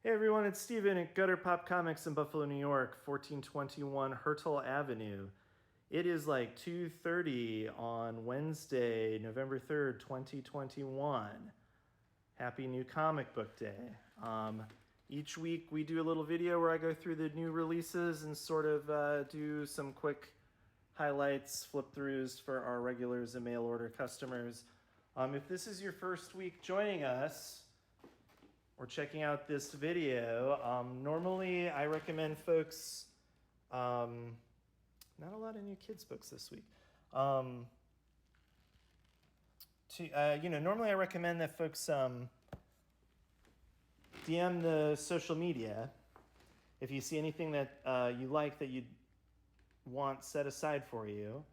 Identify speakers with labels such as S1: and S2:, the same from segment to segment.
S1: Hey everyone, it's Steven at Gutter Pop Comics in Buffalo, New York, 1421 Hertel Avenue. It is like 2:30 on Wednesday, November 3rd, 2021. Happy New Comic Book Day. Each week we do a little video where I go through the new releases and sort of do some quick highlights, flip throughs for our regulars and mail order customers. If this is your first week joining us, or checking out this video, normally I recommend folks, not a lot of new kids books this week. Normally I recommend that folks DM the social media if you see anything that you like that you want set aside for you.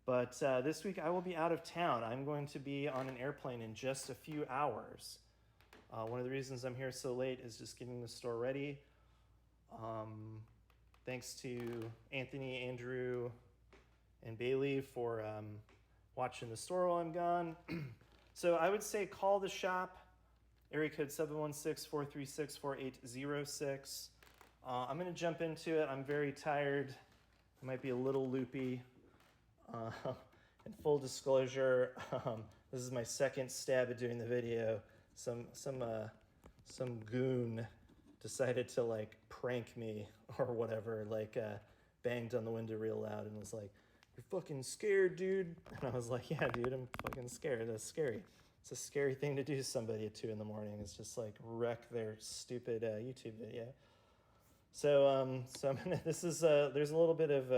S1: But this week I will be out of town. I'm going to be on an airplane in just a few hours. One of the reasons I'm here so late is just getting the store ready. Thanks to Anthony, Andrew, and Bailey for watching the store while I'm gone. So I would say call the shop, area code 716-436-4806. I'm going to jump into it. I'm very tired. I might be a little loopy. In full disclosure, this is my second stab at doing the video. Some goon decided to like prank me or whatever, banged on the window real loud and was like, "You're fucking scared, dude." And I was like, "Yeah, dude, I'm fucking scared. That's scary. It's a scary thing to do to somebody at 2 a.m. It's just like wreck their stupid YouTube video." So I'm gonna. This is there's a little bit of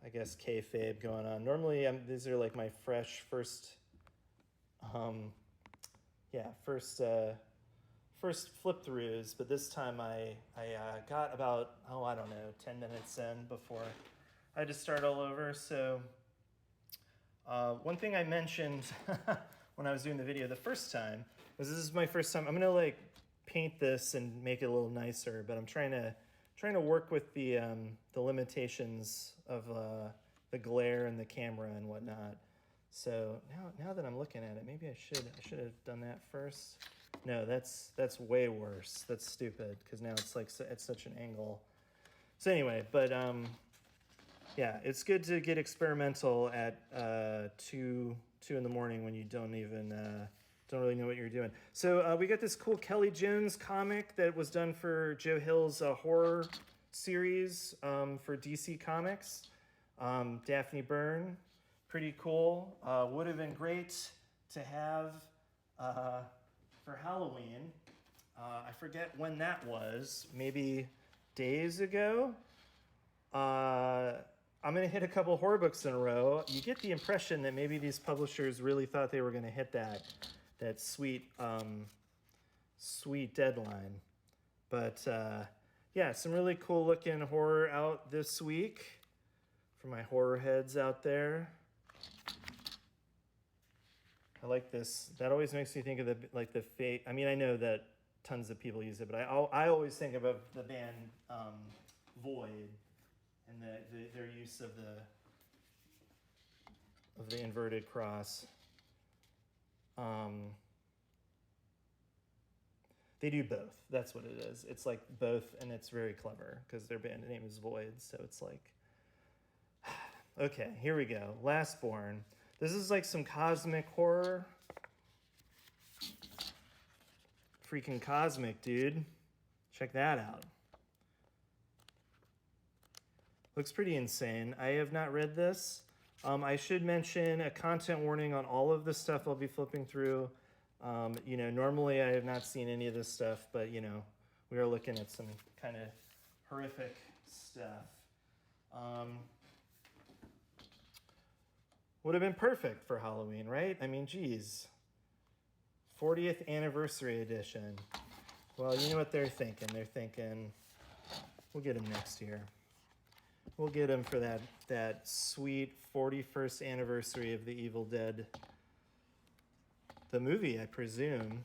S1: I guess kayfabe going on. Normally, these are like my fresh first flip throughs, but this time I got about, 10 minutes in before I had to start all over. So one thing I mentioned when I was doing the video the first time was this is my first time. I'm gonna like paint this and make it a little nicer, but I'm trying to work with the limitations of the glare and the camera and whatnot. So now that I'm looking at it, maybe I should have done that first. No, that's way worse. That's stupid because now it's like at such an angle. So anyway, but it's good to get experimental at 2 in the morning when you don't really know what you're doing. So we got this cool Kelly Jones comic that was done for Joe Hill's horror series for DC Comics. Daphne Byrne. Pretty cool. Would have been great to have for Halloween. I forget when that was. Maybe days ago. I'm going to hit a couple horror books in a row. You get the impression that maybe these publishers really thought they were going to hit that sweet deadline. But some really cool looking horror out this week for my horror heads out there. I like this. That always makes me think of the fate. I mean, I know that tons of people use it, but I always think of the band Void and their use of the inverted cross. They do both. That's what it is. It's like both, and it's very clever because their band name is Void. So it's like, okay, here we go. Lastborn. This is like some cosmic horror. Freaking cosmic, dude. Check that out. Looks pretty insane. I have not read this. I should mention a content warning on all of the stuff I'll be flipping through. Normally I have not seen any of this stuff, but, we are looking at some kind of horrific stuff. Would have been perfect for Halloween, right? I mean, geez. 40th anniversary edition. Well, you know what they're thinking. They're thinking, we'll get them next year. We'll get them for that sweet 41st anniversary of The Evil Dead. The movie, I presume.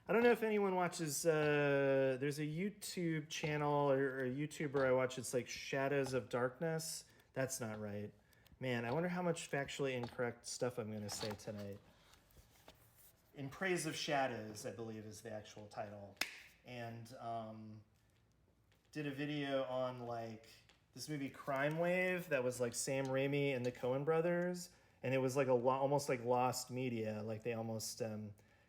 S1: I don't know if anyone watches, there's a YouTube channel or a YouTuber I watch. It's like Shadows of Darkness. That's not right. Man, I wonder how much factually incorrect stuff I'm going to say tonight. In Praise of Shadows, I believe, is the actual title. and did a video on like this movie Crime Wave that was like Sam Raimi and the Coen brothers, and it was like almost like lost media, like they almost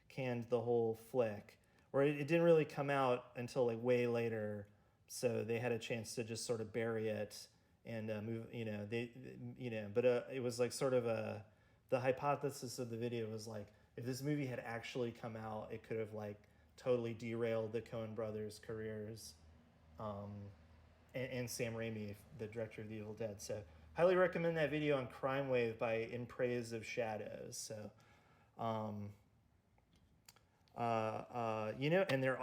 S1: canned the whole flick, or it didn't really come out until like way later, so they had a chance to just sort of bury it and move, but it was like sort of the hypothesis of the video was like, if this movie had actually come out, it could have like totally derailed the Coen brothers' careers, and Sam Raimi, the director of The Evil Dead. So highly recommend that video on Crime Wave by In Praise of Shadows. So, and they're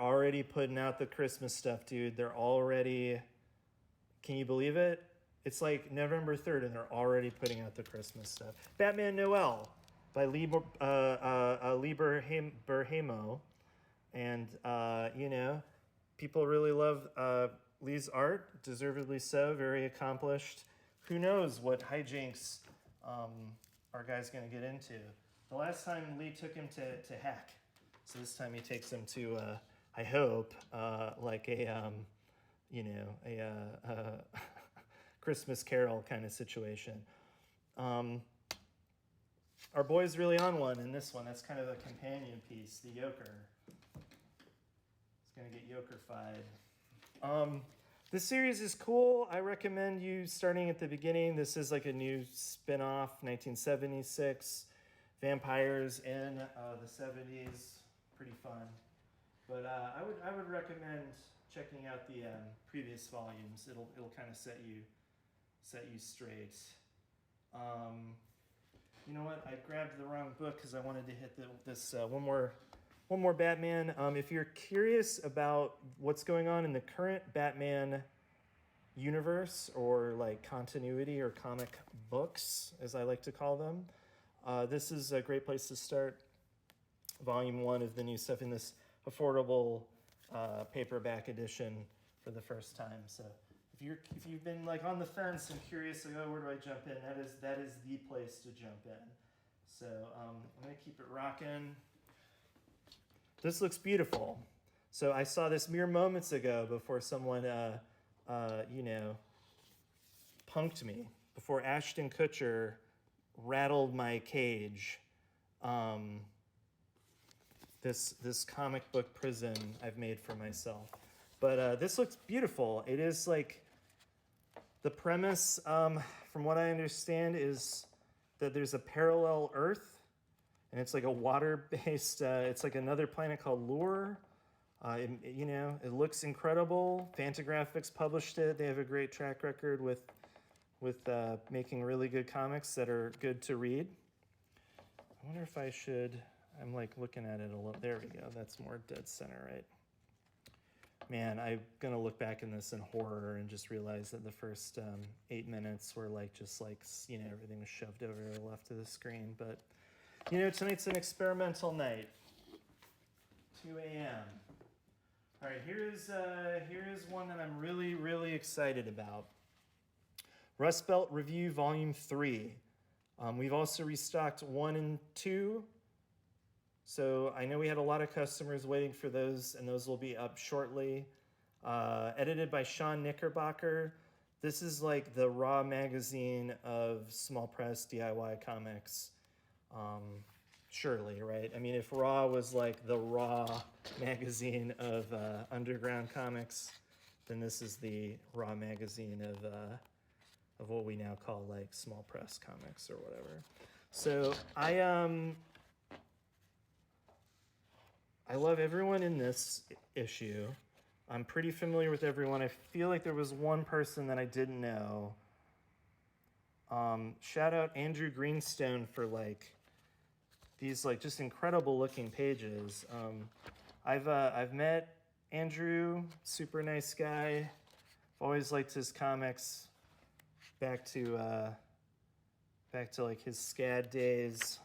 S1: already putting out the Christmas stuff, dude. They're already, can you believe it? It's like November 3rd, and they're already putting out the Christmas stuff. Batman Noel by Lee Berhamo. And, people really love Lee's art, deservedly so, very accomplished. Who knows what hijinks our guy's going to get into. The last time Lee took him to Hack. So this time he takes him to, I hope, like a Christmas Carol kind of situation. Our boy's really on one in this one. That's kind of a companion piece, the Yoker. It's going to get Yoker-fied. This series is cool. I recommend you starting at the beginning. This is like a new spin-off, 1976. Vampires in the 70s. Pretty fun. But I would recommend checking out the previous volumes. It'll kind of set you straight. You know what? I grabbed the wrong book because I wanted to hit this one more Batman. If you're curious about what's going on in the current Batman universe, or like continuity or comic books, as I like to call them, this is a great place to start. Volume 1 of the new stuff in this affordable paperback edition for the first time. So if you've been like on the fence and curious, like, oh, where do I jump in? That is the place to jump in. So I'm gonna keep it rocking. This looks beautiful. So I saw this mere moments ago before someone punked me, before Ashton Kutcher rattled my cage. This comic book prison I've made for myself. But this looks beautiful. It is like, the premise, from what I understand, is that there's a parallel Earth, and it's like a water-based, it's like another planet called Lure. It looks incredible. Fantagraphics published it. They have a great track record with making really good comics that are good to read. I wonder if I should, I'm like looking at it a little, there we go. That's more dead center, right? Man, I'm going to look back in this in horror and just realize that the first 8 minutes were like, everything was shoved over to the left of the screen. But, tonight's an experimental night. 2 a.m. All right, here is one that I'm really, really excited about. Rust Belt Review Volume 3. We've also restocked 1 and 2. So I know we had a lot of customers waiting for those, and those will be up shortly. Edited by Sean Knickerbocker. This is like the Raw magazine of small press DIY comics. Surely, right? I mean, if Raw was like the Raw magazine of underground comics, then this is the Raw magazine of what we now call like small press comics or whatever. So I love everyone in this issue. I'm pretty familiar with everyone. I feel like there was one person that I didn't know. Shout out Andrew Greenstone for like these like just incredible looking pages. I've met Andrew, super nice guy. I've always liked his comics. Back to like his SCAD days.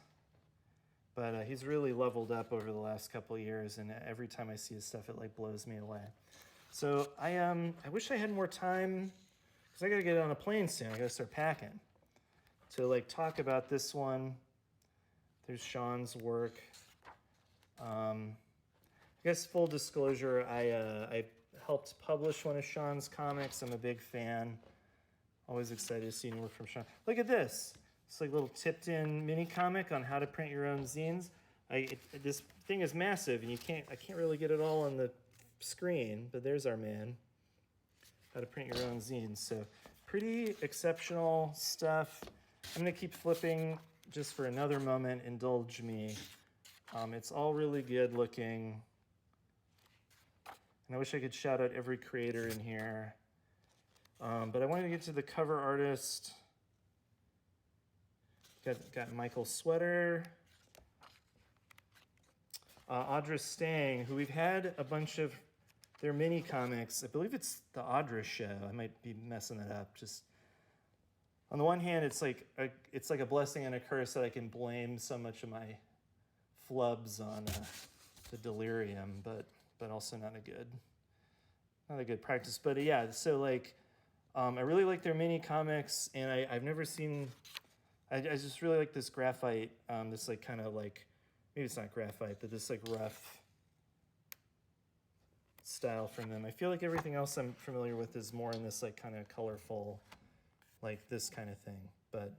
S1: But he's really leveled up over the last couple of years, and every time I see his stuff, it like blows me away. So I wish I had more time, because I gotta get on a plane soon. I gotta start packing to like talk about this one. There's Sean's work. I guess full disclosure, I helped publish one of Sean's comics. I'm a big fan. Always excited to see new work from Sean. Look at this. It's like a little tipped-in mini comic on how to print your own zines. This thing is massive, and I can't really get it all on the screen, but there's our man. How to print your own zines. So pretty exceptional stuff. I'm gonna keep flipping just for another moment. Indulge me. It's all really good looking. And I wish I could shout out every creator in here. But I wanted to get to the cover artist. Got Michael Sweater. Audra Stang, who we've had a bunch of their mini comics. I believe it's the Audra show. I might be messing that up. Just on the one hand, it's like a blessing and a curse that I can blame so much of my flubs on the delirium, but also not a good practice. But yeah, so like I really like their mini comics, and I've never seen. I just really like this graphite. This like kind of like, maybe it's not graphite, but this like rough style from them. I feel like everything else I'm familiar with is more in this like kind of colorful, like this kind of thing. But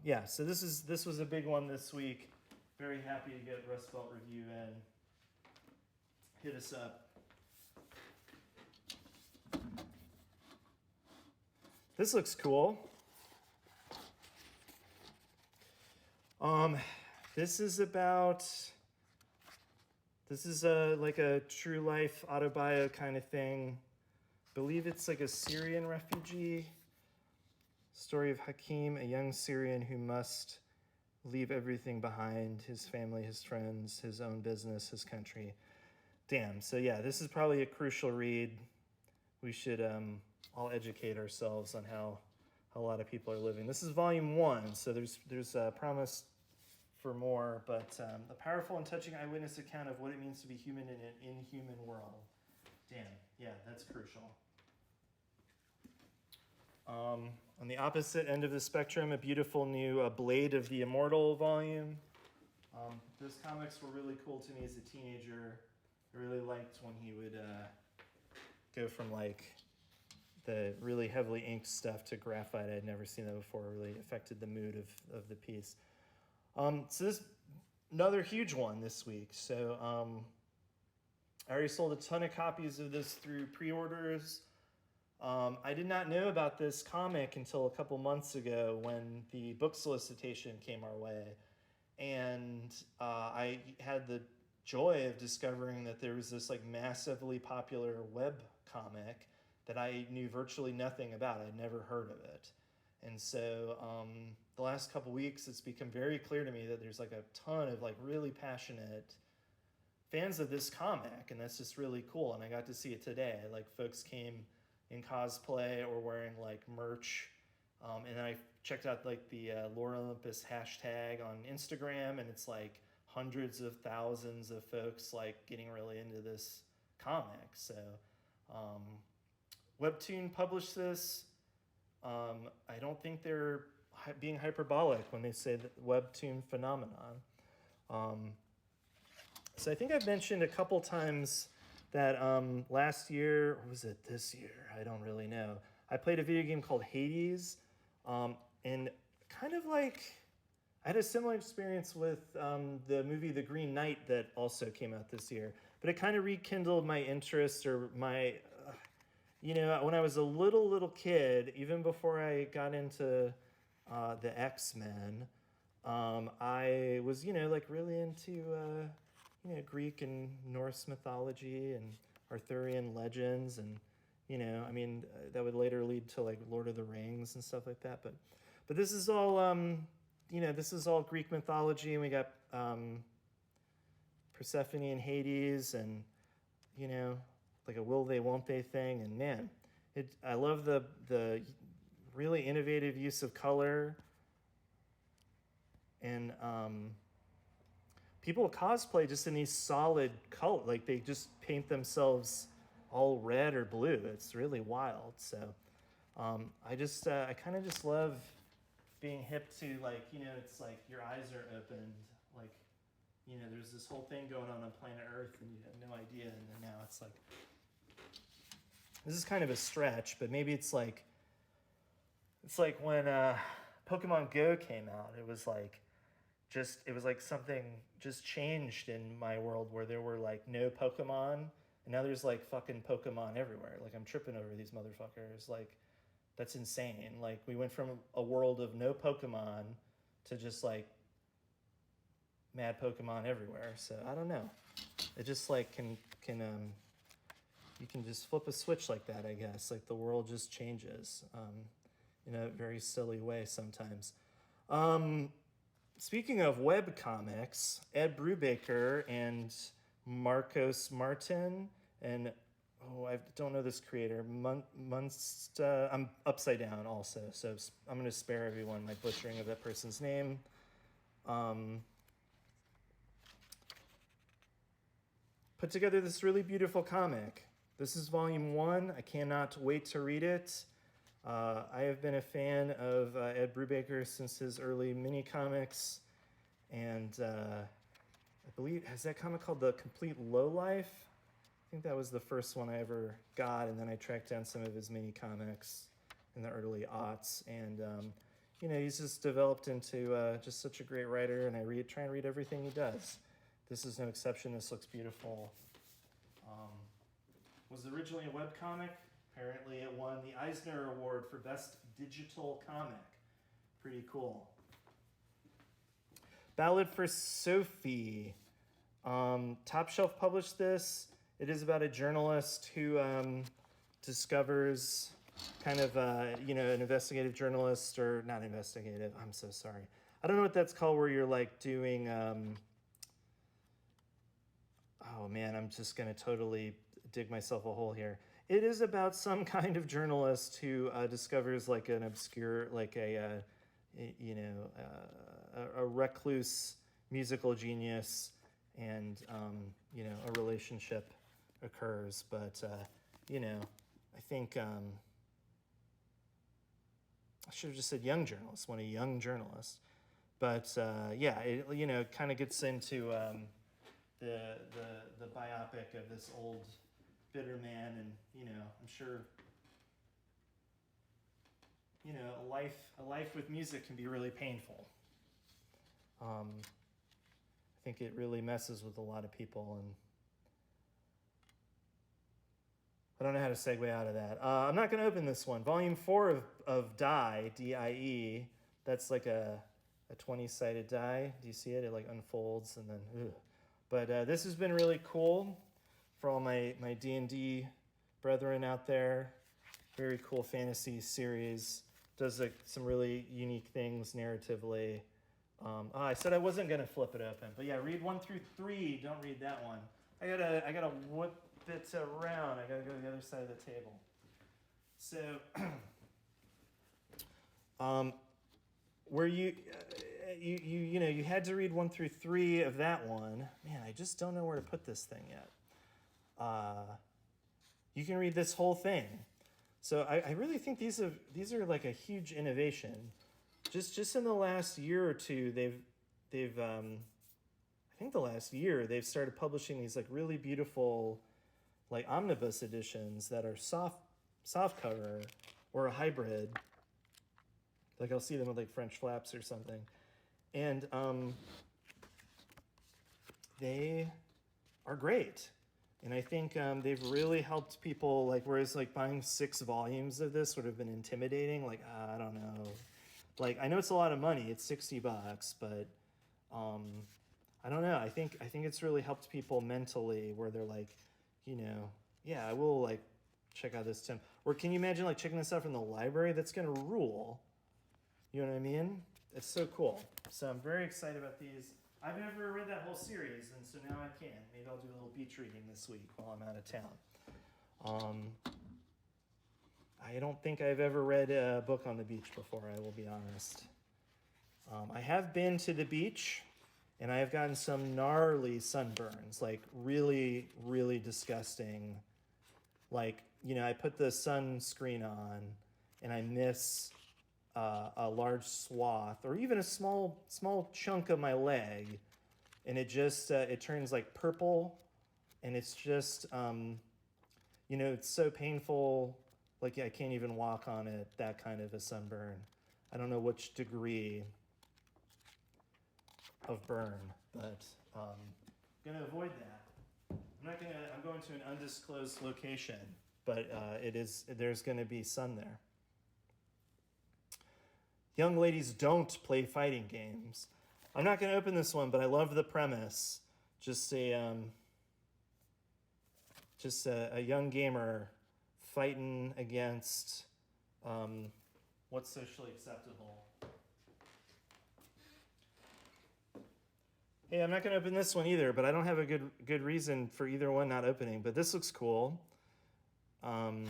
S1: yeah, so this was a big one this week. Very happy to get Rust Belt Review in. Hit us up. This looks cool. This is like a true life autobio kind of thing. Believe it's like a Syrian refugee. Story of Hakim, a young Syrian who must leave everything behind, his family, his friends, his own business, his country. Damn, so yeah, this is probably a crucial read. We should all educate ourselves on how a lot of people are living. This is volume 1, so there's promise for more, but a powerful and touching eyewitness account of what it means to be human in an inhuman world. Damn, yeah, that's crucial. On the opposite end of the spectrum, a beautiful new Blade of the Immortal volume. Those comics were really cool to me as a teenager. I really liked when he would go from like the really heavily inked stuff to graphite. I had never seen that before. It really affected the mood of the piece. So this another huge one this week. So I already sold a ton of copies of this through pre-orders. I did not know about this comic until a couple months ago when the book solicitation came our way. And I had the joy of discovering that there was this like massively popular web comic that I knew virtually nothing about. I'd never heard of it. And so the last couple weeks, it's become very clear to me that there's like a ton of like really passionate fans of this comic, and that's just really cool. And I got to see it today. Like folks came in cosplay or wearing like merch. And then I checked out like the Lore Olympus hashtag on Instagram, and it's like hundreds of thousands of folks like getting really into this comic. So Webtoon published this. I don't think they're being hyperbolic when they say that Webtoon phenomenon. So I think I've mentioned a couple times that last year, or was it this year? I don't really know. I played a video game called Hades, and kind of like, I had a similar experience with the movie The Green Knight that also came out this year, but it kind of rekindled my interest or my, when I was a little kid, even before I got into the X-Men, I was, like really into, Greek and Norse mythology and Arthurian legends, and, that would later lead to like Lord of the Rings and stuff like that. But this is all, this is all Greek mythology, and we got Persephone and Hades, and, like a will they, won't they thing. And man, I love the really innovative use of color. And people cosplay just in these solid color, like they just paint themselves all red or blue. It's really wild. So I kind of just love being hip to like, it's like your eyes are opened, like, there's this whole thing going on planet Earth and you have idea, and then now it's like, this is kind of a stretch, but maybe it's like when Pokemon Go came out. It was like something just changed in my world where there were like no Pokemon, and now there's like fucking Pokemon everywhere. Like I'm tripping over these motherfuckers. Like that's insane. Like we went from a world of no Pokemon to just like mad Pokemon everywhere. So I don't know. It just like can you can just flip a switch like that, I guess. Like the world just changes in a very silly way sometimes. Speaking of web comics, Ed Brubaker and Marcos Martin and I don't know this creator. I'm upside down also, so I'm going to spare everyone my butchering of that person's name. Put together this really beautiful comic. This is volume 1. I cannot wait to read it. I have been a fan of Ed Brubaker since his early mini comics, and I believe, has that comic called The Complete Lowlife? I think that was the first one I ever got, and then I tracked down some of his mini comics in the early aughts, and he's just developed into just such a great writer, and I try and read everything he does. This is no exception. This looks beautiful. Was originally a webcomic. Apparently it won the Eisner Award for Best Digital Comic. Pretty cool. Ballad for Sophie. Top Shelf published this. It is about a journalist who discovers kind of, an investigative journalist, or not investigative, I'm so sorry. I don't know what that's called, where you're like doing, oh man, I'm just going to totally dig myself a hole here. It is about some kind of journalist who discovers like an obscure, like a recluse musical genius, and a relationship occurs. But I think I should have just said young journalist. When a young journalist, but it kind of gets into the biopic of this old bitter man, and I'm sure a life with music can be really painful. I think it really messes with a lot of people, and I don't know how to segue out of that. I'm not going to open this one. Volume 4 of Die, D-I-E. That's like a 20-sided die. Do you see it? It like unfolds and then, ugh. But this has been really cool for all my D&D brethren out there. Very cool fantasy series. Does like some really unique things narratively. I said I wasn't gonna flip it open, but yeah, read 1 through 3. Don't read that one. I gotta whip it around. I gotta go to the other side of the table. So, where you had to read 1 through 3 of that one. Man, I just don't know where to put this thing yet. You can read this whole thing. So I really think these are like a huge innovation. Just in the last year or two, they've I think the last year they've started publishing these like really beautiful like omnibus editions that are soft cover or a hybrid. Like I'll see them with like French flaps or something, and they are great. And I think they've really helped people, like, whereas like buying 6 volumes of this would have been intimidating. Like, I don't know. Like, I know it's a lot of money. It's $60, but I don't know. I think it's really helped people mentally, where they're like, yeah, I will like check out this Tim. Or can you imagine like checking this out from the library? That's gonna rule. You know what I mean? It's so cool. So I'm very excited about these. I've never read that whole series, and so now I can. Maybe I'll do a little beach reading this week while I'm out of town. I don't think I've ever read a book on the beach before, I will be honest. I have been to the beach, and I have gotten some gnarly sunburns, like really, really disgusting. Like, I put the sunscreen on, and I miss a large swath, or even a small chunk of my leg, and it just it turns like purple, and it's just, it's so painful, like I can't even walk on it, that kind of a sunburn. I don't know which degree of burn, but I'm going to avoid that. I'm going to an undisclosed location, but there's going to be sun there. Young ladies don't play fighting games. I'm not going to open this one, but I love the premise. Just a young gamer fighting against what's socially acceptable. Hey, I'm not going to open this one either, but I don't have a good reason for either one not opening. But this looks cool. Ever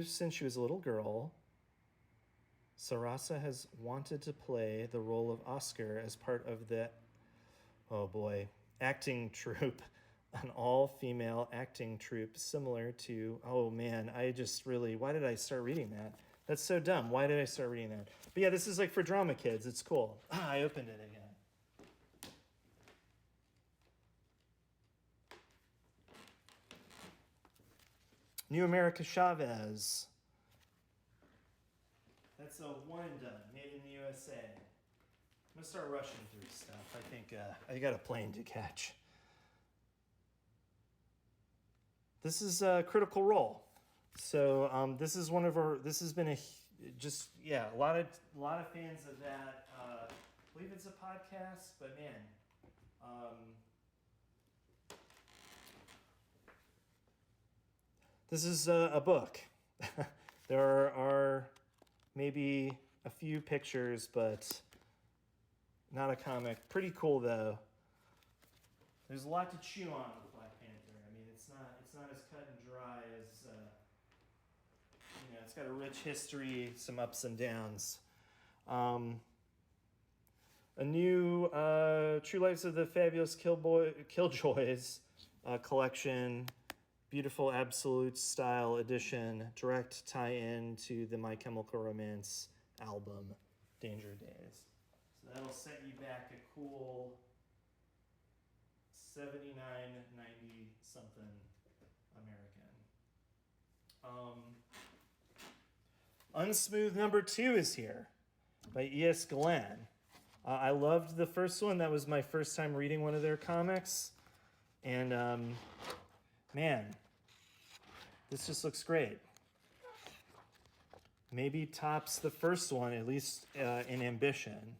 S1: since she was a little girl, Sarasa has wanted to play the role of Oscar as part of the, acting troupe, an all-female acting troupe similar to, why did I start reading that? That's so dumb. Why did I start reading that? But yeah, this is like for drama kids. It's cool. I opened it again. New America Chavez. That's a one and done, made in the USA. I'm gonna start rushing through stuff. I think I got a plane to catch. This is Critical Role. So this is this has been a lot of fans of that. I believe it's a podcast, but man, this is a book. There are maybe a few pictures, but not a comic. Pretty cool though. There's a lot to chew on with Black Panther. I mean, it's not as cut and dry as it's got a rich history, some ups and downs. A new True Lives of the Fabulous Killjoys collection, beautiful absolute style edition, direct tie-in to the My Chemical Romance album, Danger Days. So that'll set you back a cool 79, 90 something American. Unsmooth number 2 is here by E.S. Glenn. I loved the first one. That was my first time reading one of their comics. And man, this just looks great. Maybe tops the first one, at least in ambition.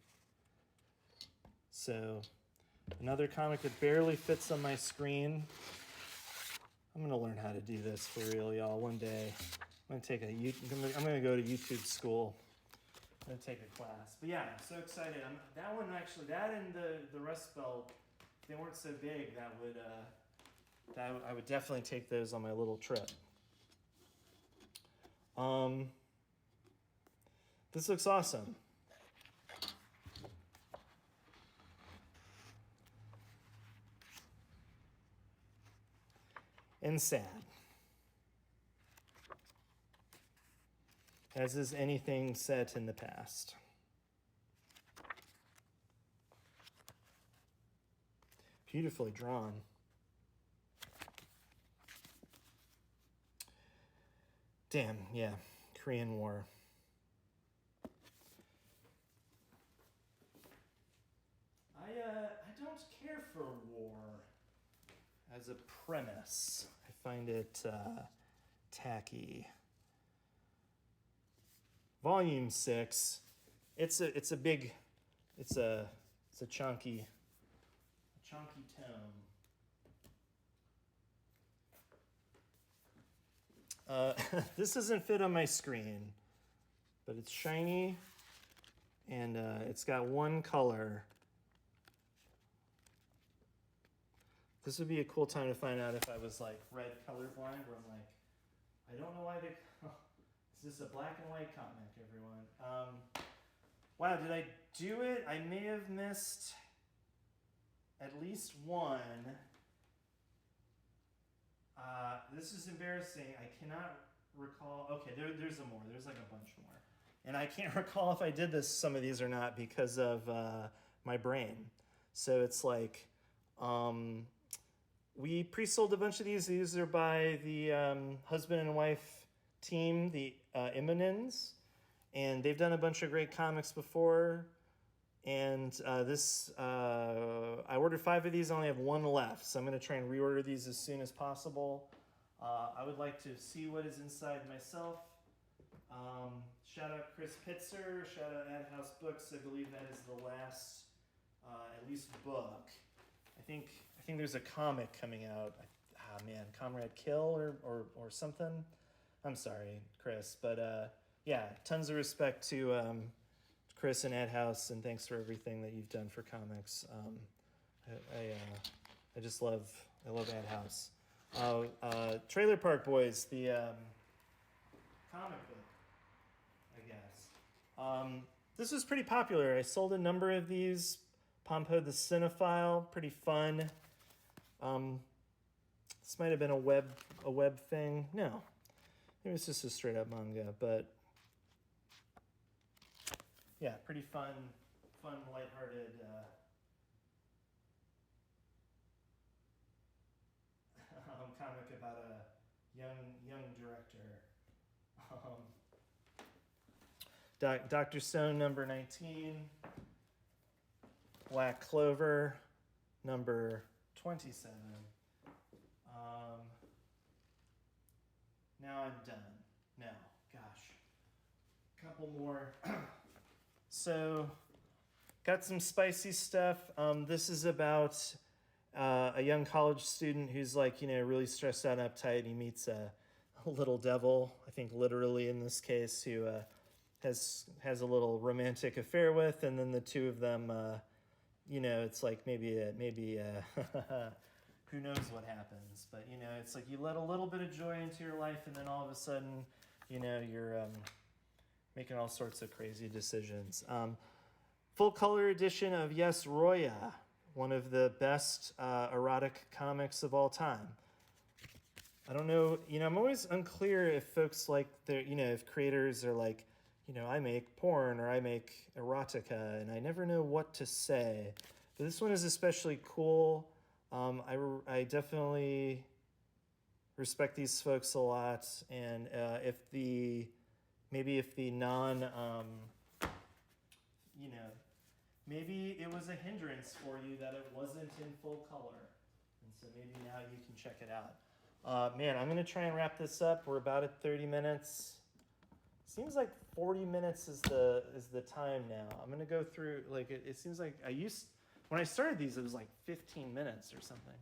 S1: So another comic that barely fits on my screen. I'm gonna learn how to do this for real, y'all. One day, I'm gonna go to YouTube school. I'm gonna take a class. But yeah, I'm so excited. That and the Rust Belt, if they weren't so big, I would definitely take those on my little trip. This looks awesome. And sad. As is anything set in the past. Beautifully drawn. Damn, yeah, Korean War. I don't care for war as a premise. I find it tacky. Volume 6. It's a chunky tome. This doesn't fit on my screen, but it's shiny and it's got one color. This would be a cool time to find out if I was like red colorblind, where I'm like, I don't know why they. Is this a black and white comic, everyone? Wow, did I do it? I may have missed at least one. This is embarrassing. I cannot recall. Okay, there's more. There's like a bunch more. And I can't recall if I did some of these or not because of my brain. So it's like, we pre-sold a bunch of these. These are by the husband and wife team, the Immonens, and they've done a bunch of great comics before. And I ordered 5 of these. I only have 1 left, so I'm going to try and reorder these as soon as possible. I would like to see what is inside myself. Shout out Chris Pitzer. Shout out Ad House Books. I believe that is the last, at least, book. I think there's a comic coming out. Comrade Kill or something. I'm sorry, Chris, but yeah, tons of respect to Chris and Ad House, and thanks for everything that you've done for comics. I just love Ad House. Trailer Park Boys, the comic book, I guess. This was pretty popular. I sold a number of these. Pompo the Cinephile, pretty fun. This might have been a web thing. No, it was just a straight up manga, but yeah, pretty fun, lighthearted. Comic about a young director. Dr. Stone number 19. Black Clover number 27. Now I'm done. Now, gosh, couple more. So, got some spicy stuff. This is about a young college student who's really stressed out and uptight. He meets a little devil, I think literally in this case, who has a little romantic affair with, and then the two of them, it's like maybe who knows what happens, but it's like you let a little bit of joy into your life, and then all of a sudden, you're making all sorts of crazy decisions. Full color edition of Yes, Roya, one of the best erotic comics of all time. I don't know, I'm always unclear if folks if creators are like, I make porn or I make erotica, and I never know what to say. But this one is especially cool. I definitely respect these folks a lot, and if the non, maybe it was a hindrance for you that it wasn't in full color, and so maybe now you can check it out. I'm gonna try and wrap this up. We're about at 30 minutes. Seems like 40 minutes is the time now. I'm gonna go through it seems like when I started these, it was like 15 minutes or something.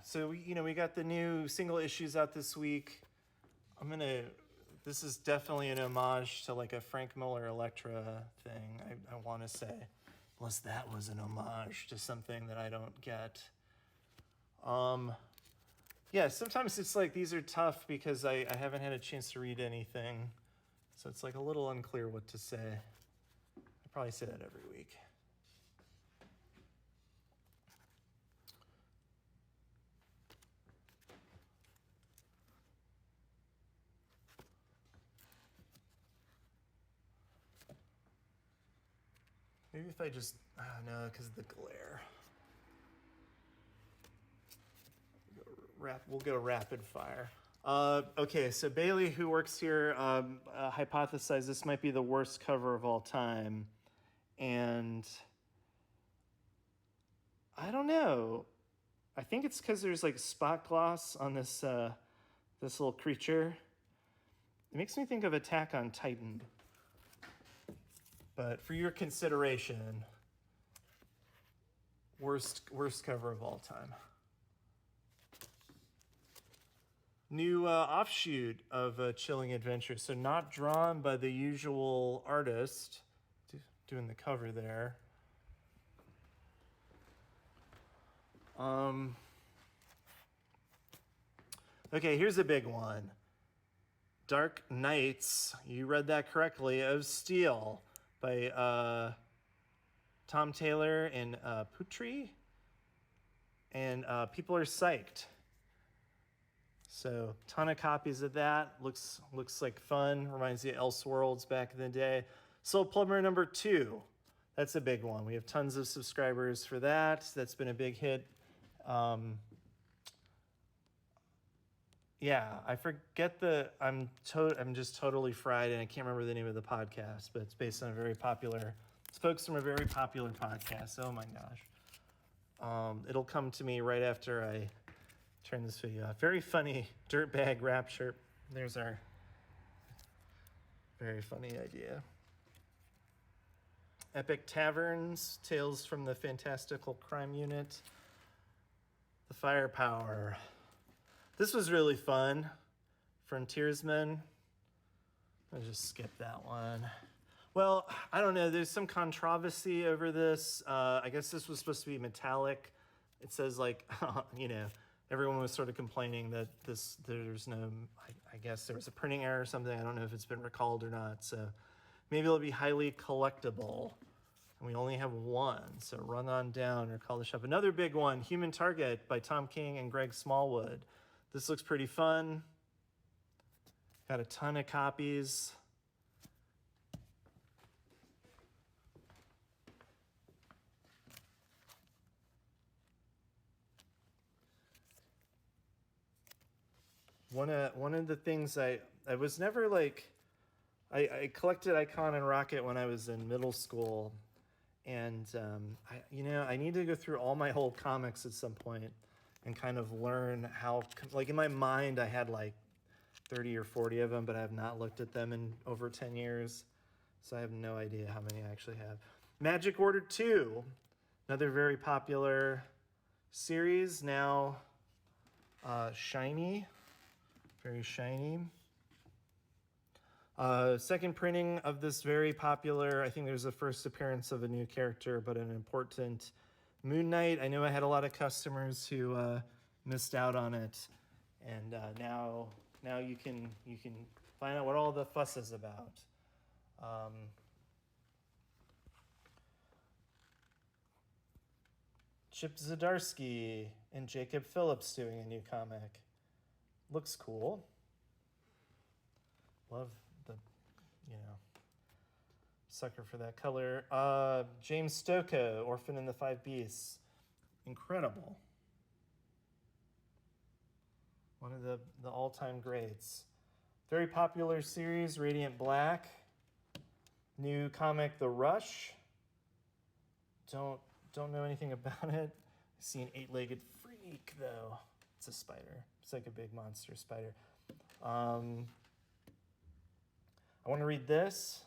S1: So we got the new single issues out this week. This is definitely an homage to like a Frank Miller Electra thing, I want to say. Unless that was an homage to something that I don't get. Sometimes it's like these are tough because I haven't had a chance to read anything. So it's like a little unclear what to say. I probably say that every week. Maybe if I just, no, because of the glare. We'll go rapid fire. Okay, so Bailey, who works here, hypothesized this might be the worst cover of all time. And I don't know. I think it's because there's like spot gloss on this little creature. It makes me think of Attack on Titan. But for your consideration, worst cover of all time. New offshoot of Chilling Adventure. So not drawn by the usual artist doing the cover there. Okay, here's a big one. Dark Knights, you read that correctly, of Steel by Tom Taylor and Putri. And people are psyched. So, ton of copies of that. Looks like fun. Reminds you of Elseworlds back in the day. Soul Plumber number 2. that's a big one. We have tons of subscribers for that. That's been a big hit. Yeah, I forget I'm just totally fried, and I can't remember the name of the podcast, but it's based on it's folks from a very popular podcast. Oh my gosh. It'll come to me right after I turn this video off. Very funny dirtbag rap shirt. There's our very funny idea. Epic Taverns, Tales from the Fantastical Crime Unit, The Firepower. This was really fun. Frontiersmen. I'll just skip that one. Well, I don't know. There's some controversy over this. I guess this was supposed to be metallic. It says like, everyone was sort of complaining that there's no, I guess there was a printing error or something. I don't know if it's been recalled or not. So maybe it'll be highly collectible. And we only have one. So run on down or call the shop. Another big one, Human Target by Tom King and Greg Smallwood. This looks pretty fun. Got a ton of copies. One of the things I was never like, I collected Icon and Rocket when I was in middle school, and I need to go through all my old comics at some point and kind of learn how, like in my mind I had like 30 or 40 of them, but I have not looked at them in over 10 years, so I have no idea how many I actually have. Magic Order 2, another very popular series, now shiny. Very shiny. Second printing of this very popular, I think there's the first appearance of a new character, but an important Moon Knight. I know I had a lot of customers who missed out on it, and now you can find out what all the fuss is about. Chip Zdarsky and Jacob Phillips doing a new comic. Looks cool. Love the, sucker for that color. James Stokoe, Orphan and the Five Beasts. Incredible. One of the all-time greats. Very popular series, Radiant Black. New comic, The Rush. Don't know anything about it. I see an 8-legged freak, though. It's a spider. It's like a big monster spider. I want to read this.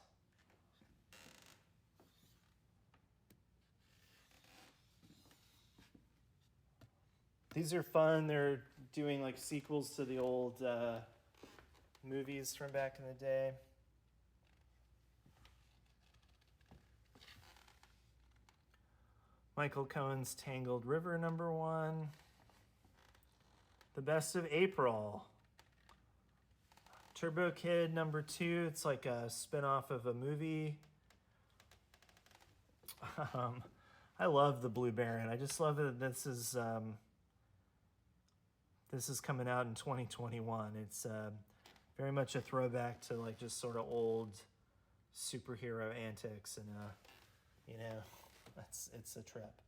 S1: These are fun. They're doing like sequels to the old movies from back in the day. Michael Cohen's Tangled River #1. The Best of April. Turbo Kid #2. It's like a spin-off of a movie. I love the Blue Baron. I just love that this is coming out in 2021. It's very much a throwback to like just sort of old superhero antics, and it's a trip.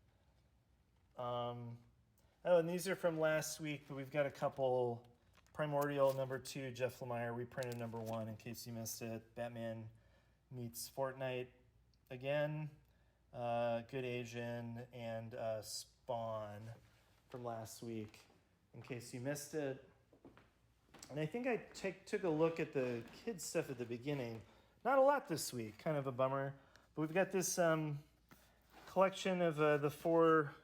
S1: And these are from last week, but we've got a couple. Primordial #2, Jeff Lemire, reprinted #1 in case you missed it. Batman meets Fortnite again. Good Asian, and Spawn from last week in case you missed it. And I think I took a look at the kids stuff at the beginning. Not a lot this week, kind of a bummer. But we've got this collection of the 4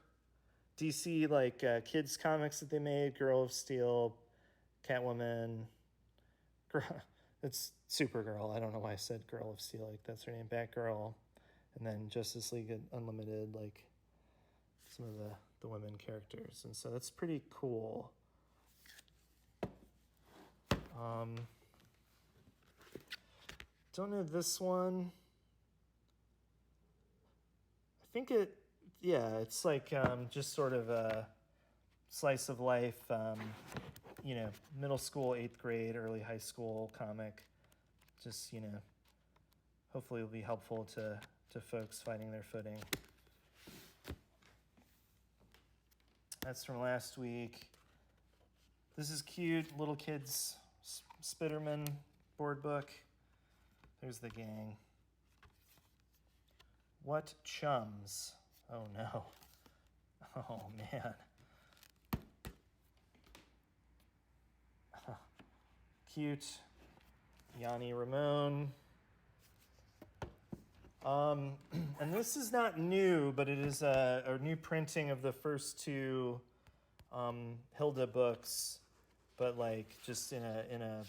S1: DC kids comics that they made: Girl of Steel, Catwoman, it's Supergirl. I don't know why I said Girl of Steel, like that's her name. Batgirl, and then Justice League Unlimited, like some of the women characters, and so that's pretty cool. Don't know this one. I think it's like just sort of a slice of life, middle school, 8th grade, early high school comic. Just, hopefully it'll be helpful to to folks finding their footing. That's from last week. This is cute, little kids Spitterman board book. There's the gang. What chums? Oh no. Oh man. Cute. Yanni Ramon. And this is not new, but it is a new printing of the first two Hilda books, but like just in a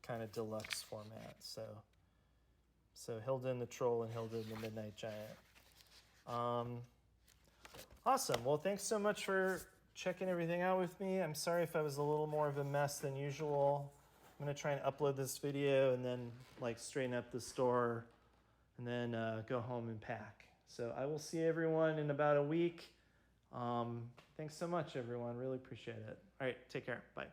S1: kind of deluxe format. So Hilda and the Troll and Hilda and the Midnight Giant. Awesome. Well, thanks so much for checking everything out with me. I'm sorry if I was a little more of a mess than usual. I'm going to try and upload this video and then like straighten up the store and then go home and pack. So I will see everyone in about a week. Thanks so much, everyone. Really appreciate it. All right, take care. Bye.